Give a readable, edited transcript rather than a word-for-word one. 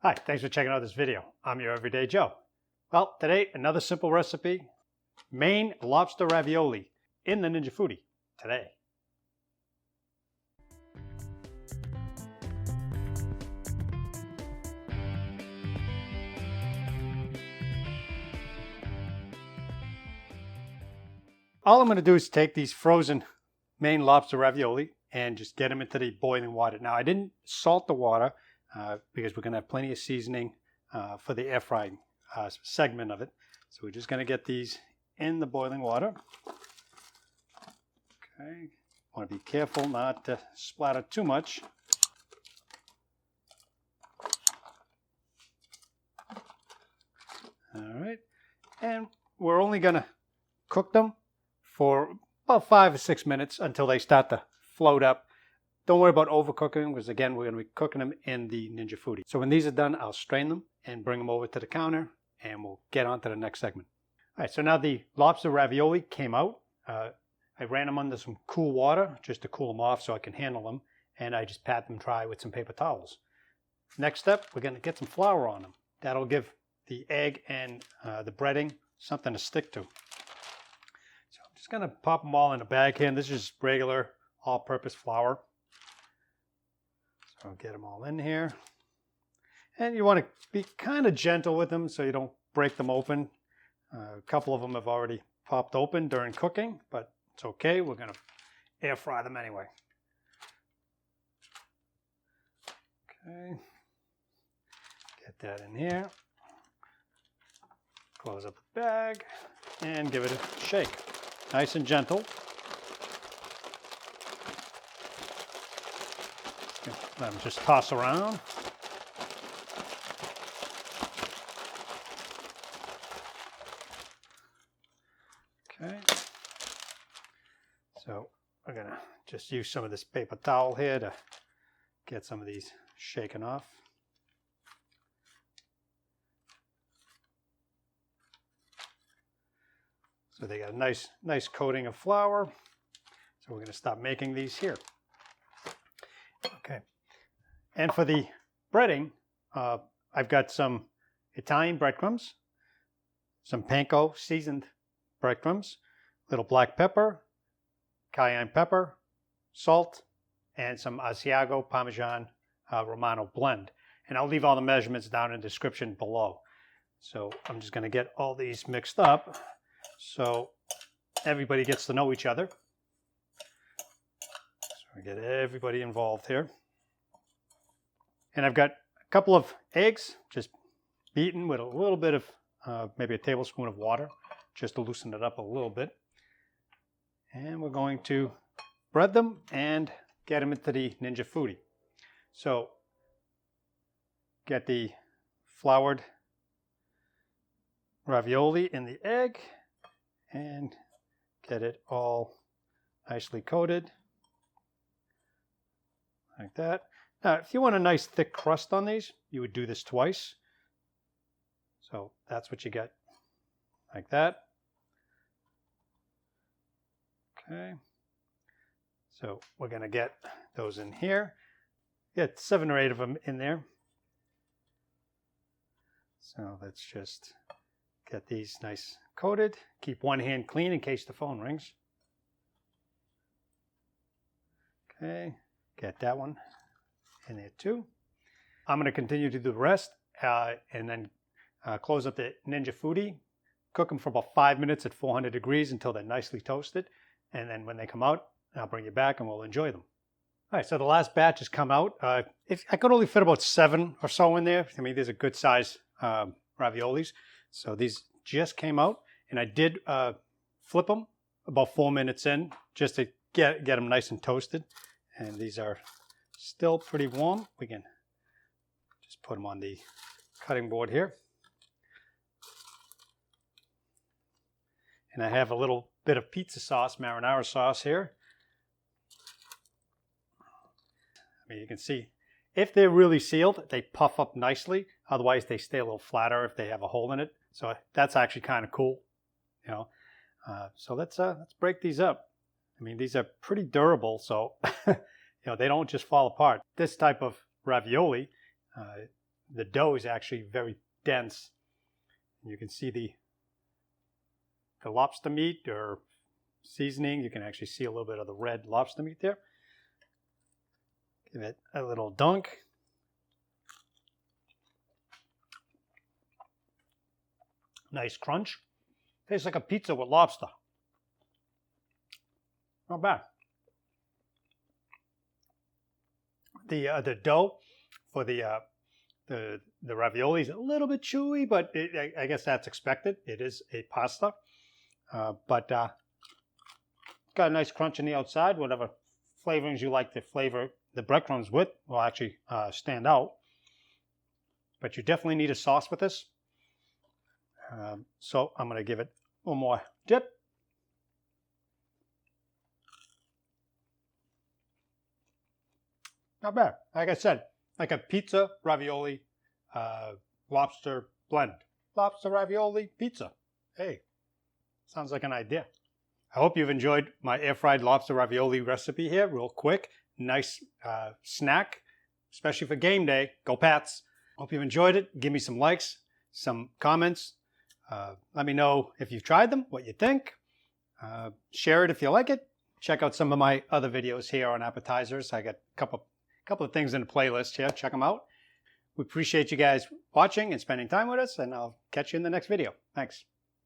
Hi, thanks for checking out this video. I'm your Everyday Joe. Well, today, another simple recipe, Maine lobster ravioli in the Ninja Foodi today. All I'm going to do is take these frozen Maine lobster ravioli and just get them into the boiling water. Now, I didn't salt the water because we're going to have plenty of seasoning for the air frying segment of it. So we're just going to get these in the boiling water. Okay, want to be careful not to splatter too much. All right, and we're only going to cook them for about 5 or 6 minutes until they start to float up. Don't worry about overcooking because again, we're going to be cooking them in the Ninja Foodi. So when these are done, I'll strain them and bring them over to the counter and we'll get on to the next segment. All right, so now the lobster ravioli came out. I ran them under some cool water just to cool them off so I can handle them. And I just pat them dry with some paper towels. Next step, we're going to get some flour on them. That'll give the egg and the breading something to stick to. So I'm just going to pop them all in a bag here. And this is regular all-purpose flour. So I'll get them all in here. And you want to be kind of gentle with them so you don't break them open. A couple of them have already popped open during cooking, but it's okay. We're going to air fry them anyway. Okay. Get that in here. Close up the bag and give it a shake. Nice and gentle. Let them just toss around. Okay. So we're going to just use some of this paper towel here to get some of these shaken off. So they got a nice coating of flour. So we're going to start making these here. Okay. And for the breading, I've got some Italian breadcrumbs, some Panko seasoned breadcrumbs, little black pepper, Cayenne pepper, salt, and some Asiago Parmesan Romano blend. And I'll leave all the measurements down in the description below. So I'm just going to get all these mixed up so everybody gets to know each other. So we get everybody involved here. And I've got a couple of eggs just beaten with a little bit of maybe a tablespoon of water just to loosen it up a little bit. And we're going to bread them and get them into the Ninja Foodi. So get the floured ravioli in the egg and get it all nicely coated like that. Now, if you want a nice thick crust on these, you would do this twice. So that's what you get, like that. Okay. So we're going to get those in here. Get 7 or 8 of them in there. So let's just get these nice coated. Keep one hand clean in case the phone rings. Okay. Get that one in there too. I'm going to continue to do the rest and then close up the Ninja Foodi. Cook them for about 5 minutes at 400 degrees until they're nicely toasted. And then when they come out, I'll bring you back and we'll enjoy them. All right, so the last batch has come out. I could only fit about 7 or so in there. I mean, these are good size raviolis. So these just came out. And I did flip them about 4 minutes in just to get them nice and toasted. And these are still pretty warm. We can just put them on the cutting board here. And I have a little bit of pizza sauce, marinara sauce here. I mean, you can see if they're really sealed, they puff up nicely. Otherwise, they stay a little flatter if they have a hole in it. So that's actually kind of cool, you know. So let's break these up. I mean, these are pretty durable, so you know, they don't just fall apart. This type of ravioli, the dough is actually very dense. You can see the lobster meat or seasoning. You can actually see a little bit of the red lobster meat there. Give it a little dunk. Nice crunch. Tastes like a pizza with lobster. Not bad. The dough for the ravioli is a little bit chewy, but I guess that's expected. It is a pasta, but got a nice crunch on the outside. Whatever flavorings you like to flavor the breadcrumbs with will actually stand out. But you definitely need a sauce with this. So I'm going to give it one more dip. Not bad. Like I said, like a pizza ravioli lobster blend. Lobster ravioli pizza. Hey, sounds like an idea. I hope you've enjoyed my air-fried lobster ravioli recipe here. Real quick, nice snack, especially for game day. Go Pats. Hope you've enjoyed it. Give me some likes, some comments. Let me know if you've tried them, what you think. Share it if you like it. Check out some of my other videos here on appetizers. I got a couple of things in the playlist here. Check them out. We appreciate you guys watching and spending time with us, and I'll catch you in the next video. Thanks.